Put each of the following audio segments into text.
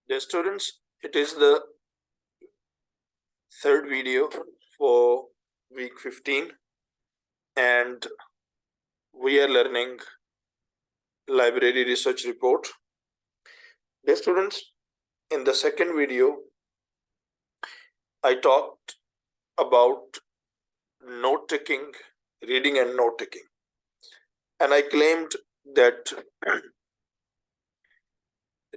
Dear students, it is the third video for week 15 and we are learning library research report. Dear students, in the second video, I talked about note taking, reading and note taking. And I claimed that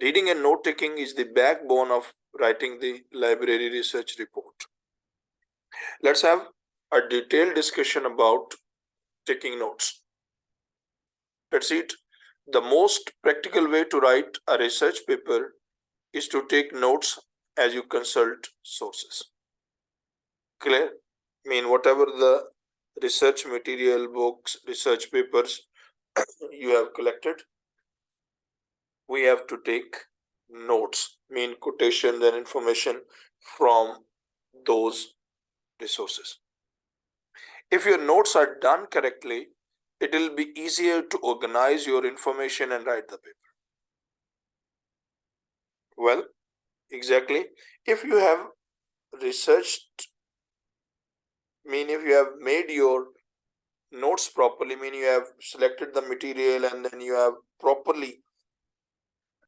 reading and note taking is the backbone of writing the library research report. Let's have a detailed discussion about taking notes. Let's see it. The most practical way to write a research paper is to take notes as you consult sources. Clear? I mean, whatever the research material, books, research papers you have collected, we have to take notes, mean quotations and information from those resources. If your notes are done correctly, it will be easier to organize your information and write the paper. Well, exactly. If you have researched, mean if you have made your notes properly, mean you have selected the material and then you have properly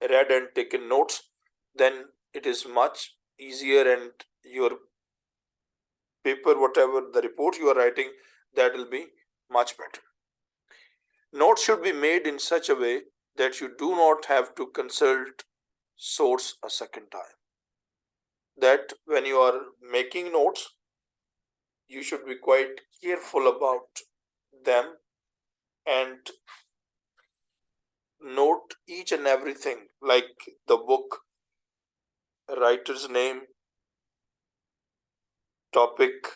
read and taken notes, then it is much easier and your paper, whatever the report you are writing, that will be much better. Notes should be made in such a way that you do not have to consult source a second time. That when you are making notes, you should be quite careful about them and note each and everything, like the book, writer's name, topic,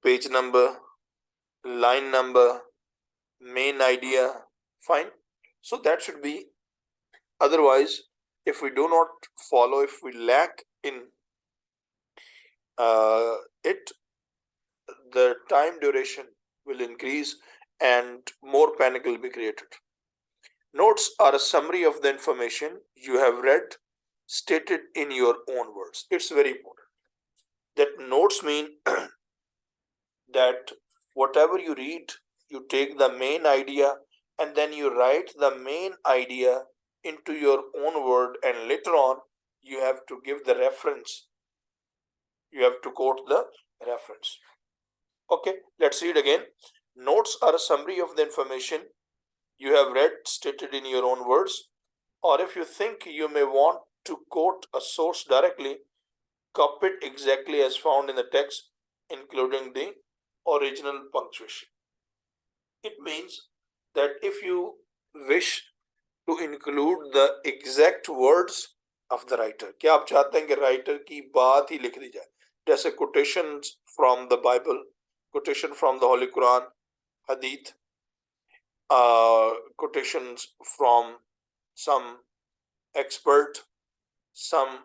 page number, line number, main idea. Fine. So that should be. Otherwise, if we do not follow, if we lack in it, the time duration will increase and more panic will be created. Notes are a summary of the information you have read, stated in your own words. It's very important. That notes mean that whatever you read, you take the main idea and then you write the main idea into your own word, and later on you have to give the reference. You have to quote the reference. Okay, let's read again. Notes are a summary of the information you have read, stated in your own words, or if you think you may want to quote a source directly, copy it exactly as found in the text, including the original punctuation. It means that if you wish to include the exact words of the writer, क्या आप चाहते हैं कि writer की बात ही लिख दी जाए, जैसे quotations from the Bible, quotation from the Holy Quran, Hadith, quotations from some expert, some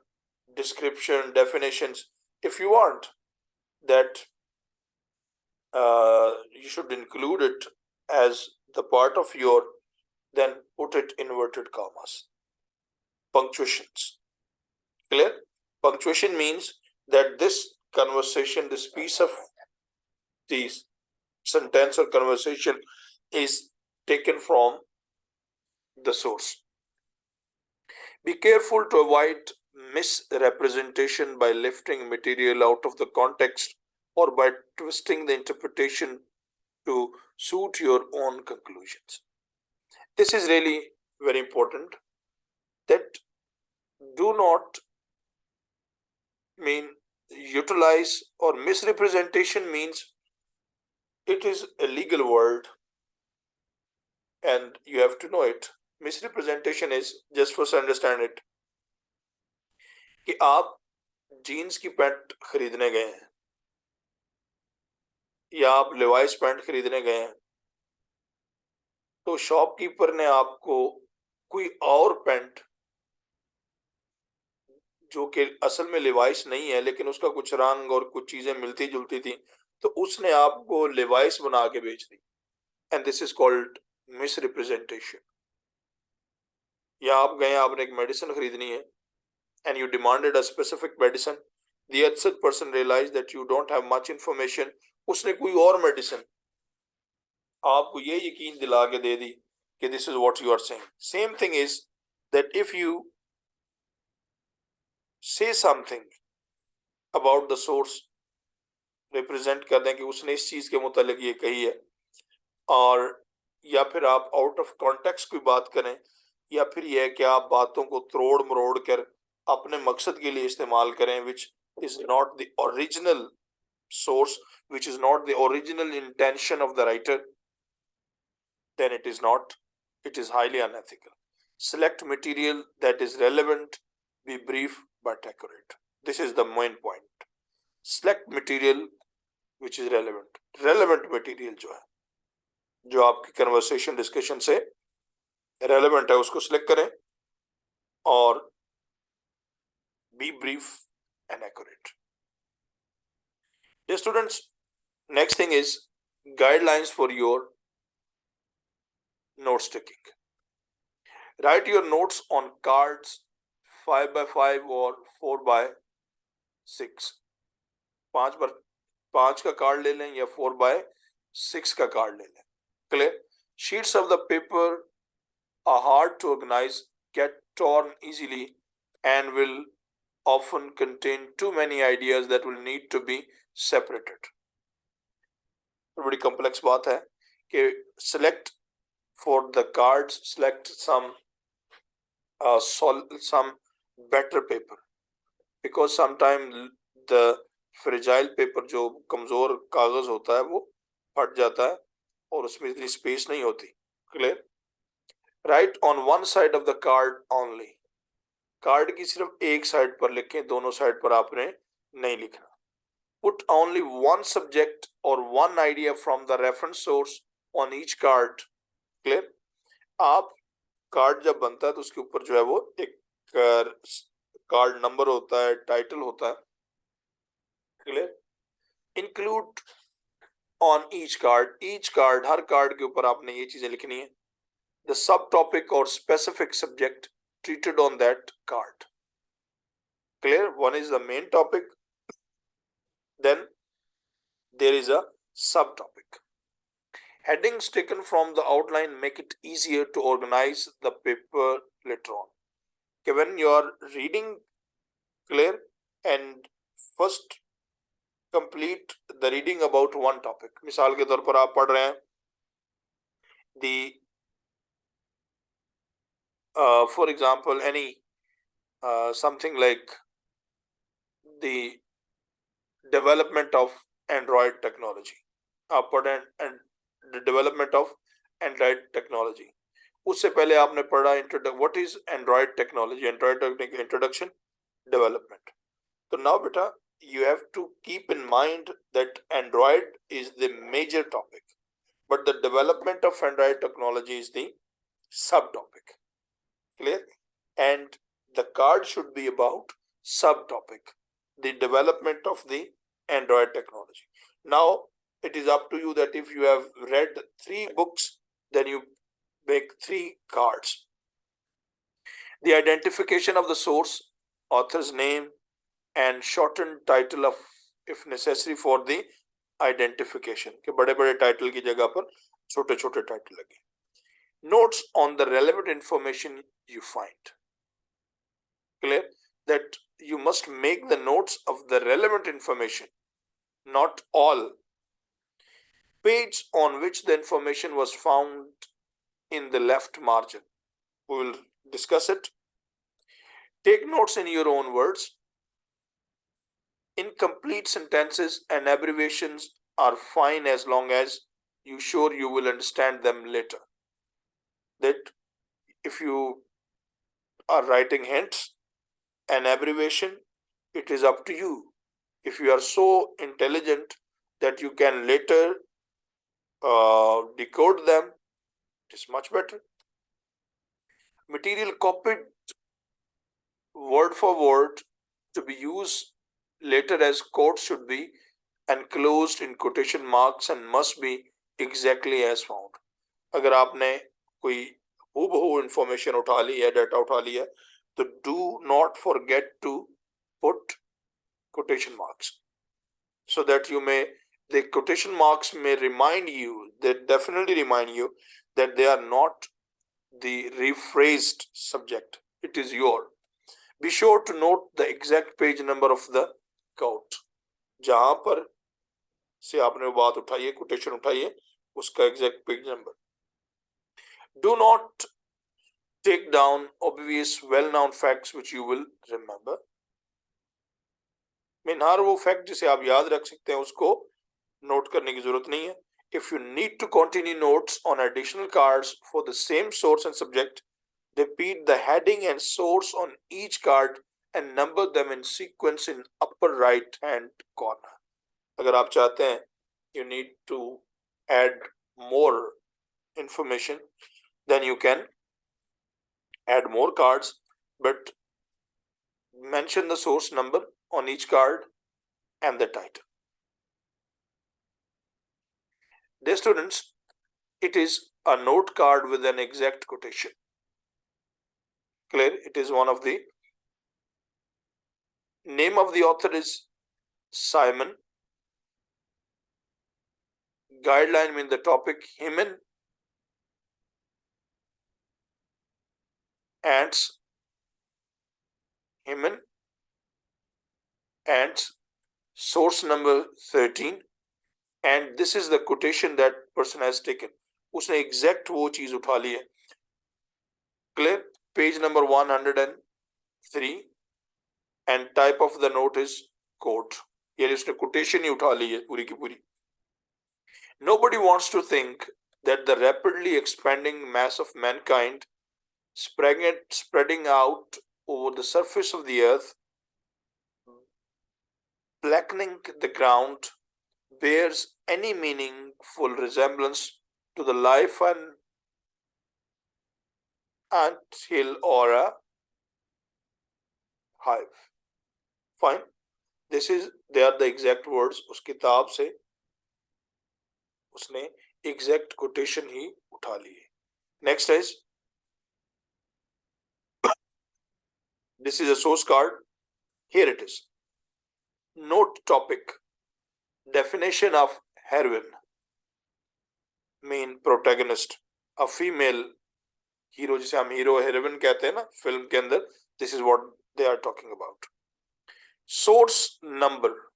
description, definitions. If you want that, you should include it as the part of your, then put it inverted commas. Punctuations. Clear? Punctuation means that this conversation, this piece of this sentence or conversation is taken from the source. Be careful to avoid misrepresentation by lifting material out of the context or by twisting the interpretation to suit your own conclusions. This is really very important, that do not mean utilize, or misrepresentation means it is a legal word and you have to know it. Misrepresentation is, just for us to understand it, कि आप jeans की pant खरीदने गए हैं या आप Levi's pant खरीदने गए हैं, तो शॉपकीपर ने आपको कोई और पैंट जो कि असल में लेवाइस नहीं है लेकिन उसका कुछ रंग और कुछ चीजें मिलती जुलती थी, तो उसने आपको लेवाइस बना के बेच दी, and this is called misrepresentation. या आप गए, आपने एक मेडिसिन खरीदनी है and you demanded a specific medicine. The other person realized that you don't have much information. उसने कोई और medicine आपको ये यकीन दिला के दे दी कि this is what you are saying. Same thing is that if you say something about the source, represent कर दें कि उसने इस चीज के मुतालिक ये कही है, और या फिर आप आउट ऑफ कॉन्टेक्स्ट कोई बात करें, या फिर यह है कि आप बातों को तोड़ मरोड़ कर अपने मकसद के लिए इस्तेमाल करें, which is not the original source, which is not the original intention of the writer, then it is highly unethical. Select material that is relevant, be brief but accurate. This is the main point. Select material which is relevant. Relevant material जो आपकी conversation discussion से relevant है उसको select करें, और B brief and accurate. Dear students, next thing is guidelines for your note taking. Write your notes on cards 5 by 5 or 4 by 6. 5 का card ले लें या 4 by 6 का कार्ड ले लें. Clear? Sheets of the paper are hard to organize, get torn easily, and will often contain too many ideas that will need to be separated. बड़ी complex बात है कि select for the cards, select some better paper, because sometimes the fragile paper जो कमजोर कागज होता है वो फट जाता है और उसमें इतनी स्पेस नहीं होती. Clear? Right on one side of the card only. Card की सिर्फ एक साइड पर लिखें, दोनों साइड पर आपने नहीं लिखना. पुट ओनली वन सब्जेक्ट और one idea from the reference source on each card. Clear? आप कार्ड जब बनता है तो उसके ऊपर जो है वो एक कार्ड नंबर होता है, टाइटल होता है. Clear? Include on each card, her card के ऊपर आपने ये चीजें लिखनी है. द सब टॉपिक और specific subject treated on that card. Clear? One is the main topic, then there is a subtopic. Headings taken from the outline make it easier to organize the paper later on. Okay, when you are reading, clear, and first complete the reading about one topic. मिसाल के तौर पर आप पढ़ रहे हैं for example any something like the development of Android technology. आप पढ़ें the development of Android technology. उससे पहले आपने पढ़ा what is Android technology, Android introduction, development. So now beta, you have to keep in mind that Android is the major topic, but the development of Android technology is the subtopic. Clear? And the card should be about subtopic, the development of the Android technology. Now it is up to you that if you have read 3 books, then you make 3 cards. The identification of the source, author's name, and shortened title of if necessary for the identification. के बड़े-बड़े title की जगह पर छोटे-छोटे title लगे. Notes on the relevant information you find. Clear? That you must make the notes of the relevant information, not all. Page on which the information was found in the left margin. We will discuss it. Take notes in your own words. Incomplete sentences and abbreviations are fine as long as you sure you will understand them later. That if you are writing hints and abbreviation, it is up to you. If you are so intelligent that you can later decode them, it is much better. Material copied word for word to be used later as quotes should be enclosed in quotation marks and must be exactly as found. अगर आपने कोई हूबहू information उठा ली है, data उठा लिया, तो do not forget to put quotation marks so that you may, the quotation marks may remind you, they definitely remind you that they are not the rephrased subject, it is your. Be sure to note the exact page number of the quote. जहां पर से आपने वो बात उठाई है, quotation उठाई है, उसका exact page number. Do not take down obvious well-known facts which you will remember. Mean हर वो फैक्ट जिसे आप याद रख सकते हैं उसको नोट करने की जरूरत नहीं है. If you need to continue notes on additional cards for the same source and subject, repeat the heading and source on each card and number them in sequence in upper right hand corner. अगर आप चाहते हैं you need to add more information, then you can add more cards, but mention the source number on each card and the title. Dear students, it is a note card with an exact quotation. Clear? It is one of the name of the author is Simon. Guideline mean the topic hymen, ants, hymen, ants, source number 13, and this is the quotation that person has taken. उसने exact वो चीज उठा ली है. Clear? Page number 103 and type of the note is quote. यानी उसने quotation ही उठा ली है पूरी की पूरी. Nobody wants to think that the rapidly expanding mass of mankind spreading out over the surface of the earth, blackening the ground, bears any meaningful resemblance to the life and ant hill or a hive. Fine. They are the exact words. उस किताब से उसने exact quotation ही उठा ली है. Next is, this is a source card. Here it is. Note topic. Definition of heroine. Main protagonist. A female hero, जिसे हम hero heroine कहते हैं ना फिल्म के अंदर. This is what they are talking about. Source number.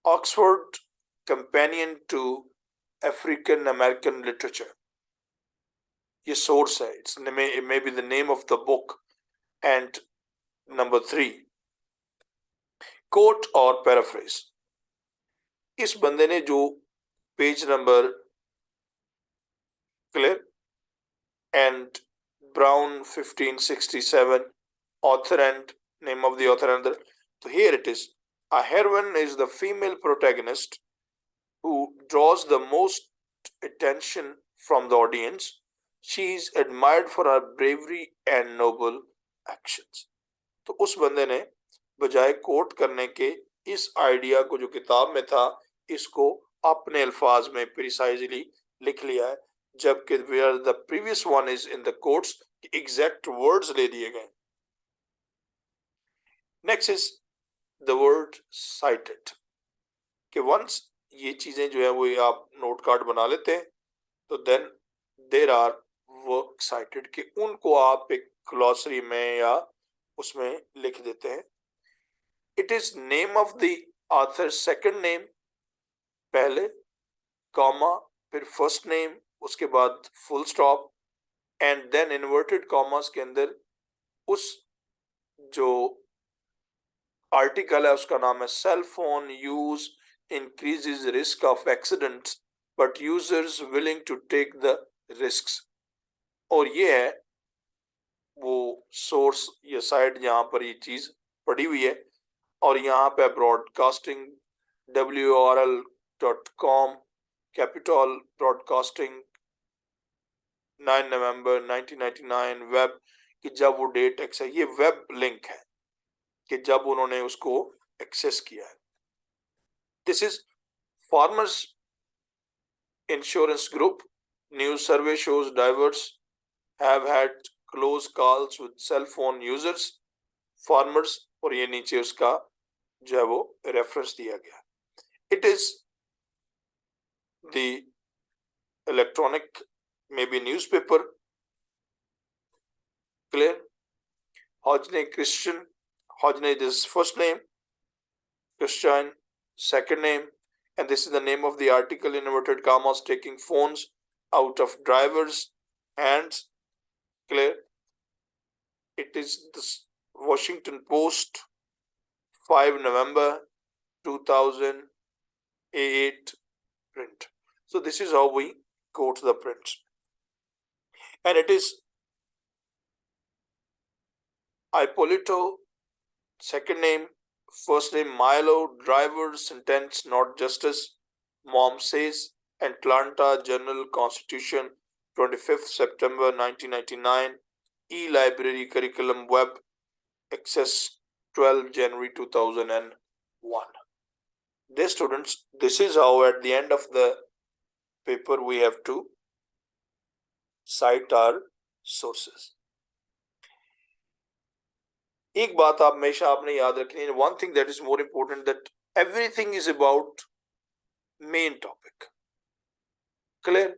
Oxford Companion to African American Literature. ये source है. It may be the name of the book. And number 3. Quote or paraphrase. इस बंदे ने जो page number clear and Brown 1567 author and name of the author under. So here it is. A heroine is the female protagonist who draws the most attention from the audience. She is admired for her bravery and noble actions. तो उस बंदे ने बजाय coat करने के इस idea को जो किताब में था इसको अपने अल्फाज में प्रिसाइजली लिख लिया है, जबकि where the previous one is in the quotes exact words ले दिए गए. Next is the word cited. कि once ये चीजें जो है वो आप नोट कार्ड बना लेते हैं तो then there are work cited कि उनको आप एक ग्लॉसरी में या उसमें लिख देते हैं. It is name of the author's second name पहले, कॉमा, फिर फर्स्ट नेम, उसके बाद full stop and then inverted commas के अंदर उस जो आर्टिकल है उसका नाम है. Cell phone use increases risk of accidents but users willing to take the risks. और ये है वो सोर्स या साइट जहां पर ये चीज पड़ी हुई है. और यहाँ पे ब्रॉडकास्टिंग WRL.com, कैपिटल ब्रॉडकास्टिंग 9 नवंबर 1999 वेब कि जब वो डेट एक्सेस, ये वेब लिंक है कि जब उन्होंने उसको एक्सेस किया है. This is farmers insurance group. News survey shows divers have had close calls with cell phone users, farmers, और ये नीचे उसका जो है वो रेफरेंस दिया गया. It is the electronic, maybe newspaper. Clear? Hodgney Christian. Hodgney is first name, Christian second name, and this is the name of the article in inverted commas, taking phones out of drivers' hands. Clear? It is this Washington Post, 5 November 2008 print. So this is how we go to the prints. And it is Ippolito, second name, first name Milo, driver, sentence, not justice. Mom says, Atlanta Journal Constitution, 25th September 1999, e-library curriculum web access, 12 January 2001. Dear students, this is how at the end of the paper we have to cite our sources. एक बात आप हमेशा आपने याद रखनी है, one thing that is more important, that everything is about main topic. Clear?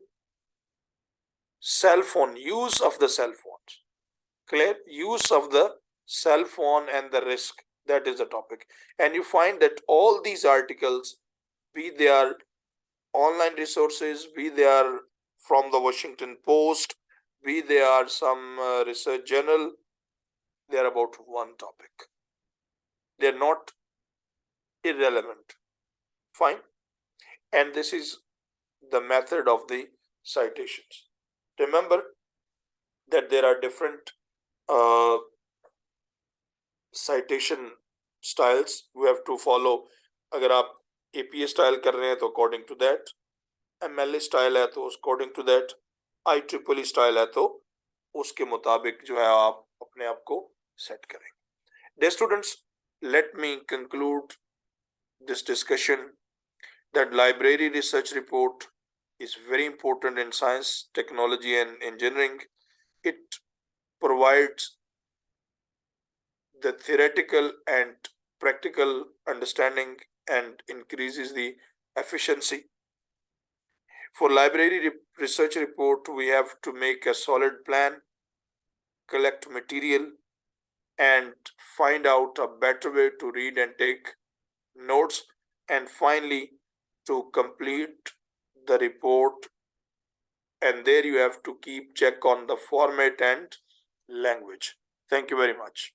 Cell phone, use of the cell phones. Clear? Use of the cell phone and the risk, that is the topic. And you find that all these articles, be they are online resources, be they are from the Washington Post, be they are some research journal, they are about one topic. They are not irrelevant. Fine. And this is the method of the citations. Remember that there are different citation styles we have to follow. अगर आप APA style कर रहे हैं तो according to that, MLA style है तो according to that, IEEE style है तो उसके मुताबिक जो है आप अपने आप को सेट करेंगे. Dear students, let me conclude this discussion that library research report is very important in science, technology, and engineering. It provides the theoretical and practical understanding and increases the efficiency. For library research report, we have to make a solid plan, collect material, and find out a better way to read and take notes, and finally to complete the report. And there you have to keep check on the format and language. Thank you very much.